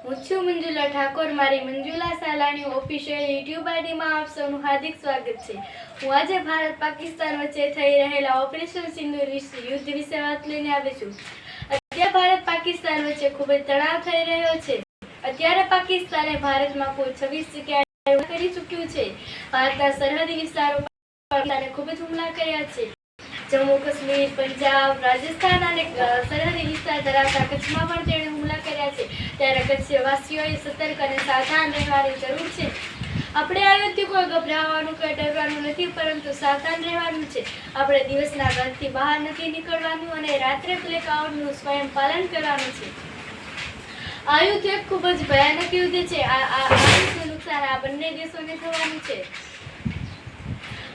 હું છું મંજુલા ઠાકોર. મારી મંજુલા સાલાણી ઓફિશિયલ યુટ્યુબ આઈડીમાં આપ સૌનું હાર્દિક સ્વાગત છે. હું આજે ભારત પાકિસ્તાન વચ્ચે થઈ રહેલા ઓપરેશન સિંદૂર યુદ્ધ વિશે વાત લઈને આવી છું. અત્યારે ભારત પાકિસ્તાન વચ્ચે ખૂબ જ તણાવ થઈ રહ્યો છે. અત્યારે પાકિસ્તાને ભારતમાં કુલ 26 જગ્યાએ હુમલા કરી ચૂક્યું છે. ભારતના સરહદી વિસ્તારો પર પાકિસ્તાને ખૂબ જ હુમલા કર્યા છે. જમ્મુ કાશ્મીર, પંજાબ, રાજસ્થાન અને સરહદી વિસ્તાર ધરાવતા કચ્છમાં પણ તેણે હુમલા કર્યા છે. ત્યારે કચ્છવાસીઓએ સતર્ક અને સાવધાન રહેવાની જરૂર છે. આપણે આ યુદ્ધથી કોઈ ગભરાવાનું કે ડરવાનું નથી, પરંતુ સાવધાન રહેવાનું છે. આપણે દિવસના ઘરથી બહાર નથી નીકળવાનું અને રાત્રે બ્લેકઆઉટનું સ્વયં પાલન કરવાનું છે. આ યુદ્ધ એક ખૂબ જ ભયાનક યુદ્ધ છે. આ યુદ્ધનું નુકસાન આ બંને દેશોને થવાનું છે.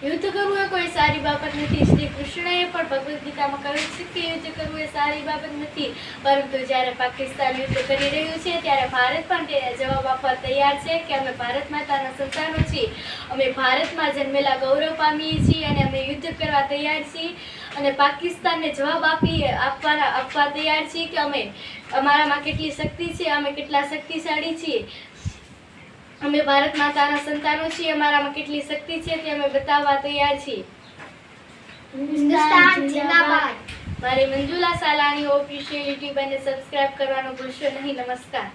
યુદ્ધ કરવું એ કોઈ સારી બાબત નથી. શ્રી કૃષ્ણએ પણ ભગવદ ગીતામાં કહ્યું છે કે યુદ્ધ કરવું એ સારી બાબત નથી, પરંતુ જ્યારે પાકિસ્તાન યુદ્ધ કરી રહ્યું છે ત્યારે ભારત પણ તેને જવાબ આપવા તૈયાર છે કે અમે ભારત માતાના સંતાનો છીએ. અમે ભારતમાં જન્મેલા ગૌરવ પામીએ છીએ અને અમે યુદ્ધ કરવા તૈયાર છીએ અને પાકિસ્તાનને જવાબ આપવા તૈયાર છીએ કે અમારામાં કેટલી શક્તિ છે, અમે કેટલા શક્તિશાળી છીએ. અમે ભારત માતાના સંતાનો છીએ. અમારામાં કેટલી શક્તિ છે તે અમે બતાવવા તૈયાર છીએ. હિન્દુસ્તાન જિંદાબાદ. મારી મંજુલા સાલાણી ઓફિશિયલ યુટ્યુબ અને સબસ્ક્રાઇબ કરવાનું ભૂલશો નહીં. નમસ્કાર.